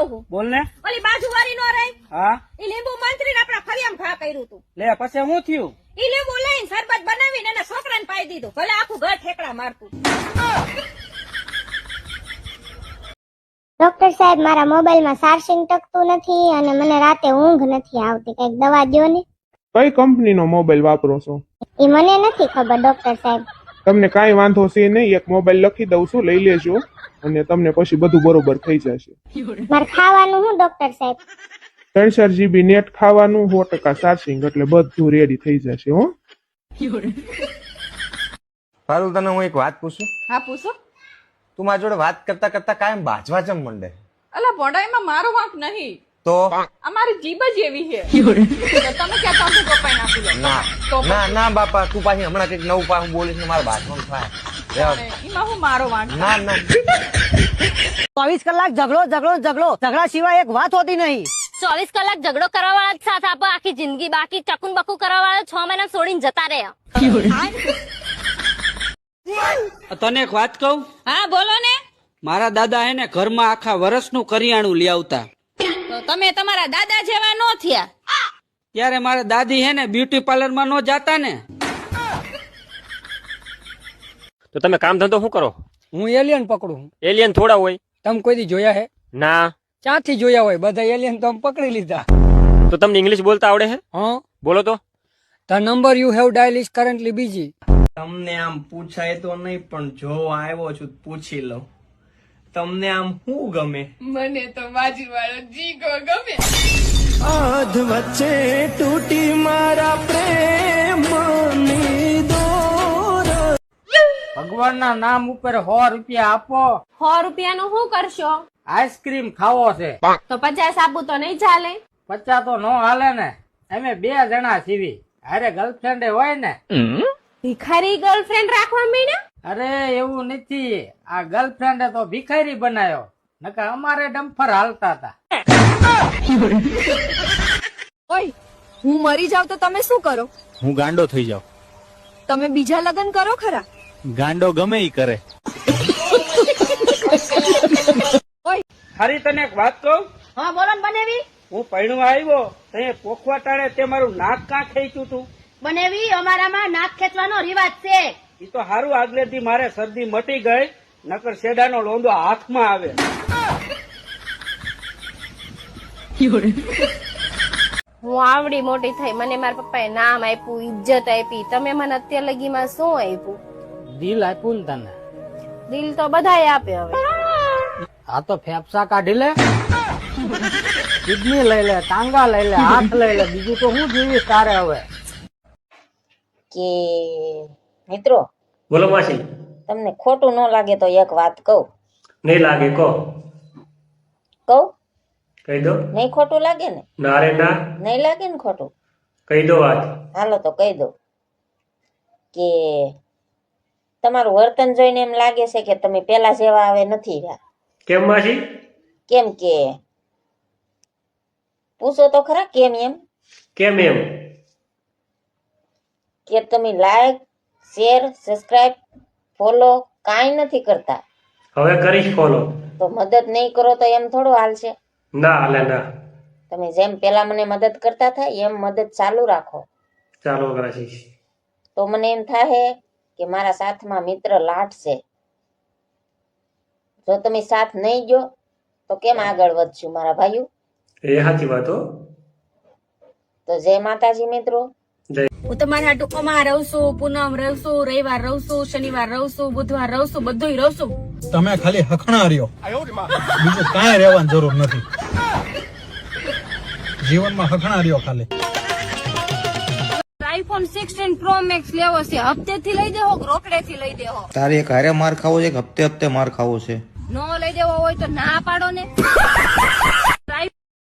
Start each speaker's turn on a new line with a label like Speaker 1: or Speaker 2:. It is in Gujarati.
Speaker 1: કહું છું.
Speaker 2: બોલ ને.
Speaker 1: ઓલી બાજુવાળી નો રહી
Speaker 2: હા
Speaker 1: ઈ લીંબુ મંત્રીને આપણા ફરિયામ ઘા કર્યું તું.
Speaker 2: લે પછી શું થયું?
Speaker 1: ઈ લીંબુ લઈને શરબત બનાવીને એના છોકરાને પાઈ દીધું. ભલે આખું ઘર ઠેકડા મારતું.
Speaker 3: ડોક્ટર સાહેબ, મારા મોબાઈલમાં ચાર્જિંગ ટકતું નથી અને મને રાતે ઊંઘ નથી આવતી. કઈક દવા દ્યો ને.
Speaker 4: કઈ કંપનીનો મોબાઈલ વાપરો છો?
Speaker 3: એ મને નથી ખબર ડોક્ટર સાહેબ.
Speaker 4: તમને કાંઈ વાંધો છે નહીં, એક મોબાઈલ લખી દઉં છું, લઈ લેજો અને તમને પછી બધું બરોબર થઈ જશે.
Speaker 3: મારે ખાવાનું શું ડોક્ટર સાહેબ?
Speaker 4: 3-4 GB નેટ ખાવાનું, 100% ચાર્જિંગ, એટલે બધું રેડી થઈ જશે. હો
Speaker 5: પારુલ, તને હું એક વાત પૂછું?
Speaker 6: હા પૂછો.
Speaker 5: તું મારી જોડે વાત કરતા કરતા કાયમ બાજવા ચમ મંડે?
Speaker 6: અલા ભોડાઈમાં મારો વાંક નહીં,
Speaker 5: તો
Speaker 6: અમારી જીભ જ એવી છે. તો તમે કહેતા હો તો કપાઈ નાખી લો.
Speaker 5: ના
Speaker 6: તો
Speaker 5: ના ના બાપા, તું પાછી હમણાં કઈક નવું પાછું બોલીશ ને મારા બાજવાનું થાય.
Speaker 6: એમાં હું મારો વાંક?
Speaker 5: ના ના
Speaker 7: 24 કલાક ઝઘડો ઝઘડો ઝઘડો, ઝઘડા સિવાય એક વાત હોતી નહીં.
Speaker 8: 24 કલાક ઝઘડો કરવા વાળા જ સાથ આપો, આખી જિંદગી બાકી ચકુન બકુ કરવા વાળા 6 મહિના છોડીને જતા રહ્યા.
Speaker 2: તને એક વાત કહું?
Speaker 1: હા બોલો ને.
Speaker 2: મારા દાદા હે ને ઘરમાં આખા વર્ષનું કરિયાણું લઈ આવતા.
Speaker 1: તો તમે તમારા દાદા જેવા નો થયા.
Speaker 2: ત્યારે મારા દાદી હે ને બ્યુટી પાર્લર માં નો જાતા ને.
Speaker 9: તો તમે કામ ધંધો શું કરો?
Speaker 7: હું એલિયન પકડું.
Speaker 9: એલિયન થોડા હોય.
Speaker 7: તમે કોઈ દી જોયા હે?
Speaker 9: ના.
Speaker 7: ક્યાંથી જોયા હોય? બધા એલિયન તો પકડી લીધા.
Speaker 9: તો તમને ઇંગ્લિશ બોલતા આવડે છે?
Speaker 7: હા.
Speaker 9: બોલો તો.
Speaker 7: The number U have dial is currently બીજી.
Speaker 10: તમને આમ પૂછાય તો નહીં, પણ જો આવ્યો છું પૂછી લઉં. તમને આમ શું ગમે?
Speaker 6: મને તો બાજુવાળો જીગો ગમે.
Speaker 10: અધ વચ્ચે તૂટી મારા પ્રેમની દોર.
Speaker 7: ભગવાનના નામ ઉપર 100 રૂપિયા આપો.
Speaker 8: 100 રૂપિયાનું શું કરશો?
Speaker 7: આઈસ્ક્રીમ ખાવો છે.
Speaker 8: તો 50 આપું તો નહીં ચાલે?
Speaker 7: 50 તો નો હાલે ને. અમે 2 જણા સીવી. અરે ગર્લફ્રેન્ડ હોય ને.
Speaker 8: ભિખારી ગર્લફ્રેન્ડ રાખવા માંડ્યા?
Speaker 7: અરે એવું નથી, આ ગર્લફ્રેન્ડે તો ભિખારી બનાવ્યો, નકર અમારે ડમ્ફર હાલતા હતા.
Speaker 6: ઓય, હું મરી જાવ તો તમે શું કરો?
Speaker 11: હું ગાંડો થઈ જાઉં.
Speaker 6: તમે બીજા લગ્ન કરો ખરા?
Speaker 11: ગાંડો ગમે ઈ કરે.
Speaker 2: હારી તને એક વાત કહું?
Speaker 1: હા બોલો ને બનેવી.
Speaker 2: હું પૈણું આવ્યો તે પોખવા ટાણે તે મારું નાક કાં ખેંચ્યું તું?
Speaker 1: બનેવી અમારામાં નાક ખેંચવાનો રિવાજ છે.
Speaker 2: ઈ તો હારું આગલેથી મારે શરદી મટી ગઈ, નકર શેડાનો લોંદો હાથમાં આવે.
Speaker 8: હું આવડી મોટી થઈ, મને મારા પપ્પાએ નામ આપ્યું, ઇજ્જત આપી. તમે મને અત્યાર લગીમાં શું આપ્યું?
Speaker 7: દિલ આપ્યું ને તને.
Speaker 8: દિલ તો બધાએ આપે. હવે
Speaker 7: આ તો ફેફસા કાઢી લે, કિડની લઈ લે, ટાંગા લઈ લે, હાથ લઈ લે, બીજું તો શું જીવીશ તારે હવે?
Speaker 12: કે મિત્રો,
Speaker 9: બોલો માસી.
Speaker 12: તમને ખોટું ન લાગે તો એક વાત કહું.
Speaker 9: નહીં લાગે કહો.
Speaker 12: કહું?
Speaker 9: કહી દો.
Speaker 12: નહીં ખોટું લાગે ને?
Speaker 9: ના રે ના.
Speaker 12: નહીં લાગે ને ખોટું?
Speaker 9: કહી દો વાત.
Speaker 12: હાલો તો કહી દઉં કે તમારું વર્તન જોઈને એમ લાગે છે કે તમે પેલા જેવા હવે નથી રહ્યા.
Speaker 9: કેમ માસી?
Speaker 12: કેમ કે પૂછો તો ખરા કેમ એમ?
Speaker 9: કેમ એમ?
Speaker 12: કે તમે લાઈક, શેર, સબસ્ક્રાઇબ, ફોલો કાંઈ નથી કરતા.
Speaker 9: હવે કરીશ ફોલો.
Speaker 12: તો મદદ નહીં કરો તો એમ થોડું હાલશે?
Speaker 9: ના હાલે ના.
Speaker 12: તમે જેમ પેલા મને મદદ કરતા હતા એમ મદદ ચાલુ રાખો.
Speaker 9: ચાલો કરાશીશ.
Speaker 12: તો મને એમ થાય કે મારા સાથમાં મિત્ર લાટ છે. જો તમે સાથ નહીં ગયો તો કેમ આગળ વધશું મારા ભાઈઓ?
Speaker 9: એ સાચી વાત હો.
Speaker 12: તો જય માતાજી મિત્રો.
Speaker 8: હું તમારા હાટુકોમાં રહું છું, પૂનમ રહું છું, રવિવાર રહું છું, શનિવાર રહું છું, બુધવાર રહું છું, બધું રહું છું.
Speaker 11: તમે ખાલી હખણા રહ્યો, બીજું કાંઈ રહેવાની જરૂર નથી. જીવનમાં હખણા રહ્યો ખાલી.
Speaker 8: આઈફોન 16 પ્રો મેક્સ લેવો છે, હપ્તેથી લઈ દેવો કે રોકડેથી લઈ દેવો?
Speaker 5: તારે એક હારે માર ખાવો છે કે હપ્તે હપ્તે માર ખાવો છે?
Speaker 8: નો લઈ દેવો હોય તો ના પાડો ને.